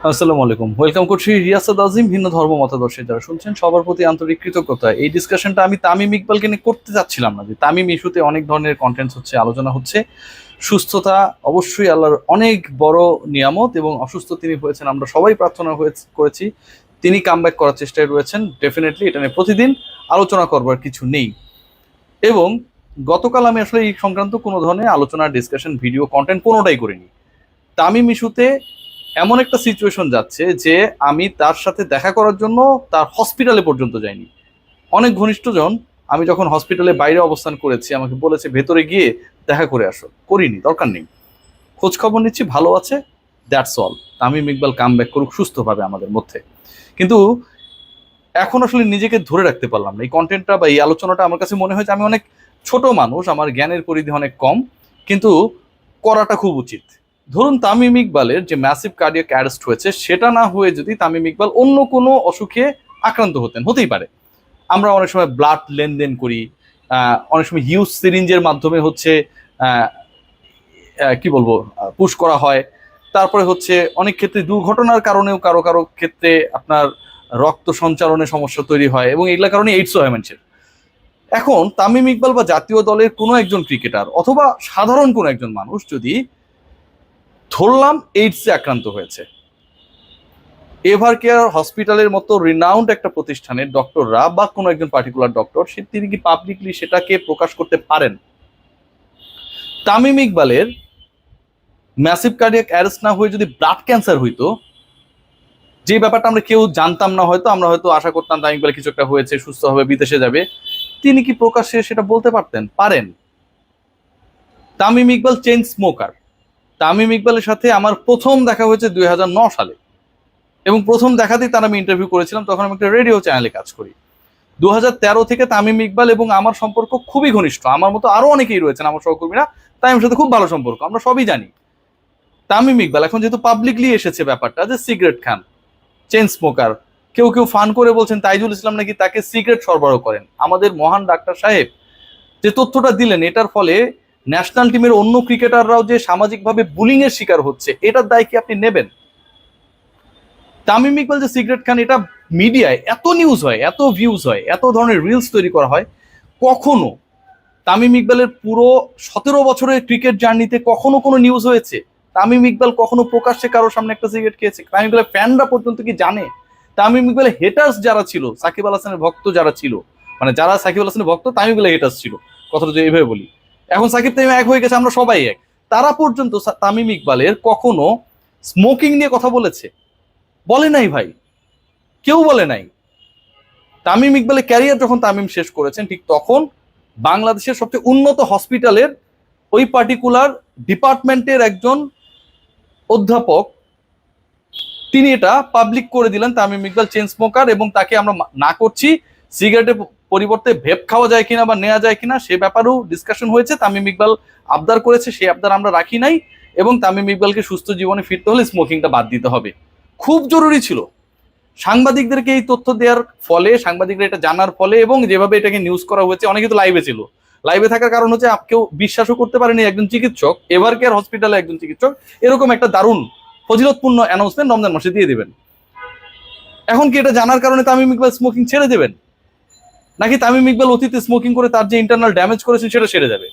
আসসালামু আলাইকুম, ওয়েলকাম করছি রিয়াসাত আজিম। ভিন্ন ধর্ম মতাদর্শী যারা শুনছেন সবার প্রতি আন্তরিক কৃতজ্ঞতা। এই ডিসকাশনটা আমি তামিম ইকবালকে নিয়ে করতে চাচ্ছিলাম না, যে তামিম ইস্যুতে অনেক ধরনের কন্টেন্টস হচ্ছে, আলোচনা হচ্ছে। সুস্থতা অবশ্যই আল্লাহর অনেক বড় নিয়ামত, এবং অসুস্থ তিনি হয়েছেন, আমরা সবাই প্রার্থনা করেছি। তিনি কামব্যাক করার চেষ্টায় রয়েছেন। ডেফিনেটলি এটা নিয়ে প্রতিদিন আলোচনা করবার কিছু নেই। এবং গতকাল আমি আসলে এই সংক্রান্ত কোনো ধরনের আলোচনা, ডিসকাশন, ভিডিও, কন্টেন্ট কোনোটাই করিনি। তামিম ইস্যুতে এমন একটা সিচুয়েশন যাচ্ছে যে আমি তার সাথে দেখা করার জন্য তার হসপিটালে পর্যন্ত যাইনি। অনেক ঘনিষ্ঠজন, আমি যখন হসপিটালে বাইরে অবস্থান করেছি, আমাকে বলেছে ভেতরে গিয়ে দেখা করে আসো। করিনি, দরকার নেই। খোঁজ খবর নিচ্ছি, ভালো আছে, that's all. Tamim Iqbal come back করুক সুস্থভাবে আমাদের মধ্যে। কিন্তু এখন আসলে নিজেকে ধরে রাখতে পারলাম না। এই কন্টেন্টটা বা এই আলোচনাটা আমার কাছে মনে হয় যে আমি অনেক ছোট মানুষ, আমার জ্ঞানের পরিধি অনেক কম, কিন্তু করাটা খুব উচিত। ধরুন তামিম ইকবালের যে ম্যাসিভ কার্ডিয়াক অ্যারেস্ট হয়েছে, সেটা না হয়ে যদি তামিম ইকবাল অন্য কোনো অসুখে আক্রান্ত হতেই পারে। আমরা অনেক সময় ব্লাড লেনদেন করি, অনেক সময় হিউজ সিরিঞ্জের মাধ্যমে হচ্ছে আহ, কি বলবো, পুশ করা হয়। তারপরে হচ্ছে অনেক ক্ষেত্রে দুর্ঘটনার কারণেও কারো কারো ক্ষেত্রে আপনার রক্ত সঞ্চালনে সমস্যা তৈরি হয়, এবং এগুলোর কারণে এইডসও হয় মানুষের। এখন তামিম ইকবাল বা জাতীয় দলের কোনো একজন ক্রিকেটার অথবা সাধারণ কোনো একজন মানুষ যদি ধরলাম এইডসে আক্রান্ত হয়েছে, এভার কেয়ার হসপিটালের মতো রিনাউন্ড একটা প্রতিষ্ঠানের ডক্টররা বা কোনো একজন পার্টিকুলার ডক্টর, তিনি কি পাবলিকলি সেটাকে প্রকাশ করতে পারেন? তামিম ইকবালের ম্যাসিভ কার্ডিয়াক অ্যারেস্ট না হয়ে যদি ব্লাড ক্যান্সার হইতো, যে ব্যাপারটা আমরা কেউ জানতাম না, হয়তো আমরা হয়তো আশা করতাম তামিম ইকবাল কিছু একটা হয়েছে, সুস্থ হবে, বিদেশে যাবে, তিনি কি প্রকাশ্যে সেটা বলতে পারতেন? পারেন। Tamim Iqbal chain smoker. তামিম ইকবালের সাথে আমার প্রথম দেখা হয়েছে 2009 সালে, এবং প্রথম দেখাতেই তার আমি ইন্টারভিউ করেছিলাম। তখন আমি একটা রেডিও চ্যানেলে কাজ করি। 2013 থেকে তামিম ইকবাল এবং আমার সম্পর্ক খুবই ঘনিষ্ঠ। আমার মতো আরো অনেকেই রয়েছেন আমার সহকর্মীরা, তামিমের সাথে খুব ভালো সম্পর্ক, আমরা সবই জানি। তামিম ইকবাল এখন যেহেতু পাবলিকলি এসেছে ব্যাপারটা যে সিগারেট খান, চেইন স্মোকার, কেউ কেউ ফান করে বলছেন তাইজুল ইসলাম নাকি তাকে সিগারেট সরবরাহ করেন। আমাদের মহান ডাক্তার সাহেব যে তথ্যটা দিলেন, এটার ফলে ন্যাশনাল টিমের অন্য ক্রিকেটাররাও যে সামাজিকভাবে বুলিং এর শিকার হচ্ছে, এটার দায় কি আপনি নেবেন? তামিম ইকবাল যে সিগারেট খান, এটা মিডিয়ায় এত নিউজ হয়, এত ভিউজ হয়, এত ধরনের রিলস তৈরি করা হয়, কখনো তামিম ইকবালের পুরো 17 বছরের ক্রিকেট জার্নিতে কখনো কোনো নিউজ হয়েছে তামিম ইকবাল কখনো প্রকাশ্যে কারোর সামনে একটা সিগারেট খেয়েছে? তামিম ইকবালের ফ্যানরা পর্যন্ত কি জানে? তামিম ইকবালের হেটার্স যারা ছিল, সাকিব আল হাসানের ভক্ত যারা ছিল, মানে যারা সাকিব আল হাসানের ভক্ত তামিম ইকবালের হেটার্স ছিল, কথাটা যদি এইভাবে বলি, এখন সাকিব তামিম এক হয়ে গেছে, আমরা সবাই এক, তারা পর্যন্ত তামিম ইকবালের কখনো স্মোকিং নিয়ে কথা বলেছে? বলে নাই ভাই, কেউ বলে নাই। তামিম ইকবালের ক্যারিয়ার যখন তামিম শেষ করেছেন, ঠিক তখন বাংলাদেশের সবচেয়ে উন্নত হসপিটালের ওই পার্টিকুলার ডিপার্টমেন্টের একজন অধ্যাপক, তিনি এটা পাবলিক করে দিলেন তামিম ইকবাল চেইন স্মোকার, এবং তাকে আমরা না করছি, সিগারেটের পরিবর্তে ভেপ খাওয়া যায় কিনা বা নেওয়া যায় কিনা সে ব্যাপারেও ডিসকাশন হয়েছে। তামিম ইকবাল আবদার করেছে, সেই আবদার আমরা রাখি নাই, এবং তামিম ইকবালকে সুস্থ জীবনে ফিরতে হলে স্মোকিংটা বাদ দিতে হবে। খুব জরুরি ছিল। সাংবাদিকদেরকে এই তথ্য দেওয়ার ফলে, সাংবাদিকরা এটা জানার ফলে, এবং যেভাবে এটাকে নিউজ করা হয়েছে, অনেকে তো লাইভে ছিল, লাইভে থাকার কারণ হচ্ছে কেউ বিশ্বাসও করতে পারেনি একজন চিকিৎসক, এভার কেয়ার হসপিটালে একজন চিকিৎসক এরকম একটা দারুণ ফজিলতপূর্ণ অ্যানাউন্সমেন্ট রমজান মাসে দিয়ে দেবেন। এখন কি এটা জানার কারণে তামিম ইকবাল স্মোকিং ছেড়ে দেবেন, নাকি তামিম ইকবাল অতীতে স্মোকিং করে তার যে ইন্টারনাল ড্যামেজ করেছেন সেটা সেরে যাবে?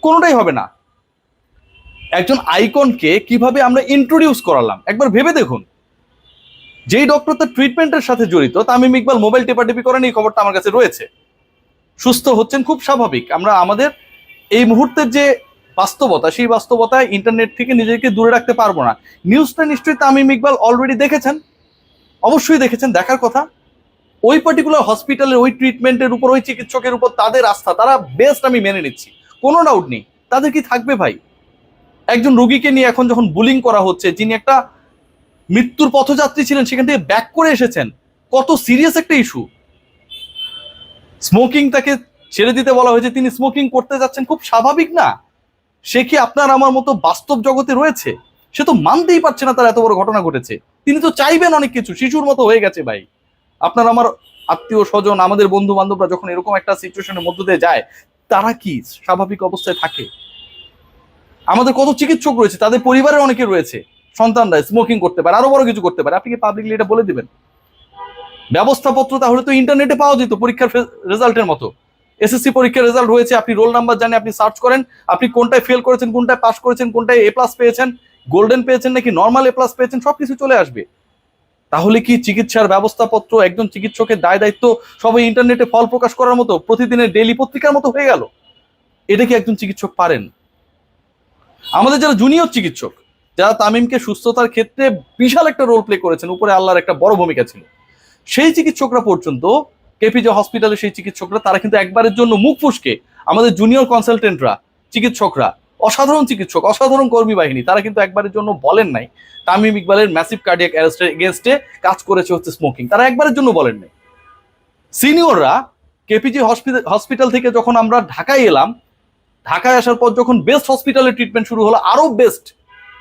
কোনোটাই হবে না। একজন আইকনকে কিভাবে আমরা ইন্ট্রোডিউস করালাম একবার ভেবে দেখুন। যেই ডক্টর তার ট্রিটমেন্টের সাথে জড়িত, তামিম ইকবাল মোবাইল টেপাটেপি করেন, এই খবরটা আমার কাছে রয়েছে। সুস্থ হচ্ছেন, খুব স্বাভাবিক। আমরা আমাদের এই মুহূর্তের যে বাস্তবতা, সেই বাস্তবতায় ইন্টারনেট থেকে নিজেকে দূরে রাখতে পারবো না। নিউজটা নিশ্চয়ই তামিম ইকবাল অলরেডি দেখেছেন, অবশ্যই দেখেছেন, দেখার কথা। ওই পার্টিকুলার হসপিটালের ওই ট্রিটমেন্টের উপর, ওই চিকিৎসকের উপর তাদের আস্থা, তারা বেস্ট, আমি মেনে নিচ্ছি, কোনো ডাউট নেই। তাদের কি থাকবে ভাই? একজন রুগীকে নিয়ে এখন যখন বুলিং করা হচ্ছে, যিনি একটা মৃত্যুর পথযাত্রী ছিলেন, সেখান থেকে ব্যাক করে এসেছেন, কত সিরিয়াস একটা ইস্যু। স্মোকিং তাকে ছেড়ে দিতে বলা হয়েছে, তিনি স্মোকিং করতে যাচ্ছেন, খুব স্বাভাবিক না? সে কি আপনার আমার মতো বাস্তব জগতে রয়েছে? সে তো মানতেই পারছে না তার এত বড় ঘটনা ঘটেছে। তিনি তো চাইবেন অনেক কিছু, শিশুর মতো হয়ে গেছে ভাই। আপনার আমার আত্মীয় স্বজন, আমাদের বন্ধু বান্ধবরা যখন এরকম একটা সিচুয়েশনের মধ্য দিয়ে যায়, তারা কি স্বাভাবিক অবস্থায় থাকে? আমাদের কত চিকিৎসক রয়েছে, তাদের পরিবারের অনেকে রয়েছে, সন্তানরা স্মোকিং করতে পারে, আরো বড় কিছু করতে পারে, আপনি কি পাবলিকলি এটা বলে দিবেন? ব্যবস্থাপত্র তাহলে তো ইন্টারনেটে পাওয়া যেত পরীক্ষার রেজাল্টের মতো। এসএসসি পরীক্ষার রেজাল্ট হয়েছে, আপনি রোল নাম্বার জানেন, আপনি সার্চ করেন, আপনি কোনটায় ফেল করেছেন, কোনটায় পাস করেছেন, কোনটায় এ প্লাস পেয়েছেন, গোল্ডেন পেয়েছেন নাকি নর্মাল এ প্লাস পেয়েছেন, সবকিছু চলে আসবে। তাহলে কি চিকিৎসার ব্যবস্থাপত্র, একজন চিকিৎসকের দায় দায়িত্ব সবাই ইন্টারনেটে ফল প্রকাশ করার মতো, প্রতিদিনের ডেইলি পত্রিকার মতো হয়ে গেল? এটা কি একজন চিকিৎসক পারেন? আমাদের যারা জুনিয়র চিকিৎসক, যারা তামিমকে সুস্থতার ক্ষেত্রে বিশাল একটা রোল প্লে করেছেন, উপরে আল্লাহর একটা বড় ভূমিকা ছিল, সেই চিকিৎসকরা পর্যন্ত, কেপিজে হসপিটালে সেই চিকিৎসকরা, তারা কিন্তু একবারের জন্য মুখ ফুসকে, আমাদের জুনিয়র কনসালটেন্টরা, চিকিৎসকরা, অসাধারণ চিকিৎসক, অসাধারণ কর্মী বাহিনী, তারা কিন্তু একবারের জন্য বলেন নাই তামিম ইকবালের ম্যাসিভ কার্ডিয়াক অ্যারেস্টের এগেনস্টে কাজ করেছে হচ্ছে স্মোকিং, তারা একবারের জন্য বলেন নাই। সিনিয়ররা কেপিজি হসপিটাল থেকে যখন আমরা ঢাকায় এলাম, ঢাকায় আসার পর যখন বেস্ট হসপিটালে ট্রিটমেন্ট শুরু হলো, আরো বেস্ট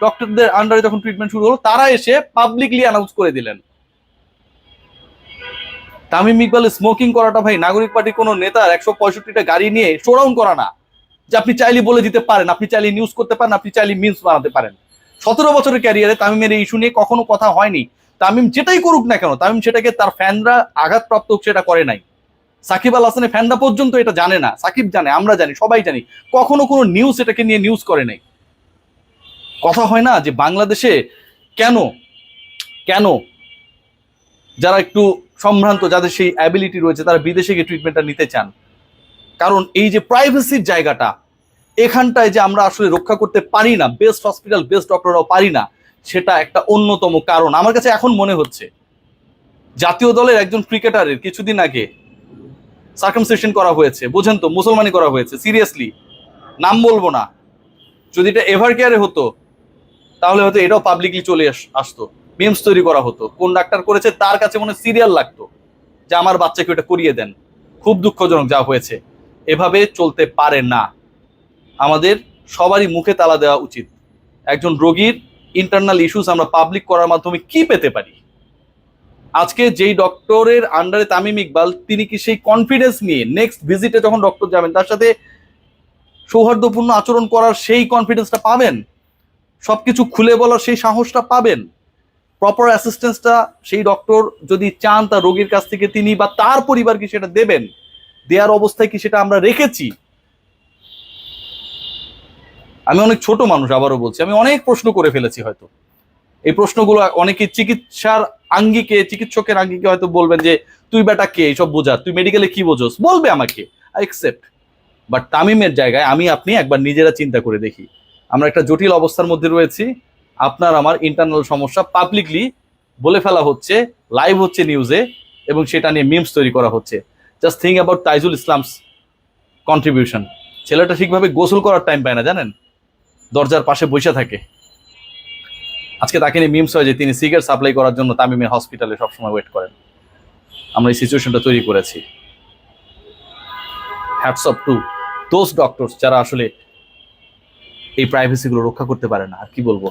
ডক্টরদের আন্ডারে যখন ট্রিটমেন্ট শুরু হলো, তারা এসে পাবলিকলি অ্যানাউন্স করে দিলেন তামিম ইকবাল স্মোকিং করাটা ভাই নাগরিক পার্টির কোন নেতার 165টা গাড়ি নিয়ে শোডাউন করা না, যে আপনি চাইলে বলে দিতে পারেন, আপনি চাইলে নিউজ করতে পারেন, আপনি চাইলে মিমস বানাতে পারেন। 17 বছরের ক্যারিয়ারে তামিমের এই ইস্যু নিয়ে কখনো কথা হয়নি। তামিম যেটাই করুক না কেন, তামিম সেটাকে তার ফ্যানরা আঘাতপ্রাপ্ত হোক সেটা করে নাই। সাকিব আল হাসানের ফ্যানরা পর্যন্ত এটা জানে না, সাকিব জানে, আমরা জানি, সবাই জানি, কখনো কোনো নিউজ এটাকে নিয়ে নিউজ করে নাই। কথা হয় না যে বাংলাদেশে কেন কেন যারা একটু সম্ভ্রান্ত, যাদের সেই অ্যাবিলিটি রয়েছে, তারা বিদেশে গিয়ে ট্রিটমেন্টটা নিতে চান? কারণ এই যে প্রাইভেসির জায়গাটা, এখানটায় যে আমরা আসলে রক্ষা করতে পারি না, বেস্ট হসপিটাল, বেস্ট ডক্টররাও পারি না, সেটা একটা অন্যতম কারণ। আমার কাছে এখন মনে হচ্ছে জাতীয় দলের একজন ক্রিকেটারের কিছুদিন আগে সার্কামসিশন করা হয়েছে, বোঝেন তো, মুসলমানি করা হয়েছে, সিরিয়াসলি, নাম বলবো না, যদি এটা এভার কেয়ারে হতো তাহলে হয়তো এটাও পাবলিকলি চলে আসতো, মিমস তৈরি করা হতো, কোন ডাক্তার করেছে তার কাছে মনে সিরিয়াল লাগতো যে আমার বাচ্চাকে ওটা করিয়ে দেন। খুব দুঃখজনক যা হয়েছে, এভাবে চলতে পারে না। আমাদের সবারই মুখে তালা দেওয়া উচিত। একজন রোগীর ইন্টারনাল ইস্যুস আমরা পাবলিক করার মাধ্যমে কি পেতে পারি? আজকে যেই ডক্টরের আন্ডারে তামিম ইকবাল, তিনি কি সেই কনফিডেন্স নিয়ে নেক্সট ভিজিটে যখন ডক্টর যাবেন তার সাথে সৌহার্দ্যপূর্ণ আচরণ করার সেই কনফিডেন্সটা পাবেন? সবকিছু খুলে বলার সেই সাহসটা পাবেন? প্রপার অ্যাসিস্ট্যান্সটা সেই ডক্টর যদি চান তার রোগীর কাছ থেকে, তিনি বা তার পরিবার কি সেটা দেবেন? দেওয়ার অবস্থায় কি সেটা আমরা রেখেছি? আমি অনেক ছোট মানুষ, আবারও বলছি, আমি অনেক প্রশ্ন করে ফেলেছি হয়তো। এই প্রশ্নগুলো অনেকে চিকিৎসার আঙ্গিকে, চিকিৎসকের আঙ্গিকে হয়তো বলবেন যে তুই বেটা কে এইসব বোঝা, তুই মেডিকেলে কি বোঝোস, বলবে আমাকে, আই অ্যাকসেপ্ট। বাট তামিমের জায়গায় আমি আপনি একবার নিজেরা চিন্তা করে দেখি, আমরা একটা জটিল অবস্থার মধ্যে রয়েছি। আপনার আমার ইন্টারনাল সমস্যা পাবলিকলি বলে ফেলা হচ্ছে, লাইভ হচ্ছে নিউজে, এবং সেটা নিয়ে মিমস তৈরি করা হচ্ছে। Just think about Taijul Islams contribution. ছেলেটা ঠিকভাবে গোসল করার টাইম পায় না, জানেন, দরজার পাশে বসে থাকে। আজকে তাকে নিয়ে মিমস হয় যে তিনি সিগারেট সাপ্লাই করার জন্য তামিমের হসপিটালে সবসময় ওয়েট করেন। আমরা এই সিচুয়েশনটা তৈরি করেছি। Hats off to those doctors যারা আসলে এই প্রাইভেসিগুলো রক্ষা করতে পারে না। আর কি বলবো।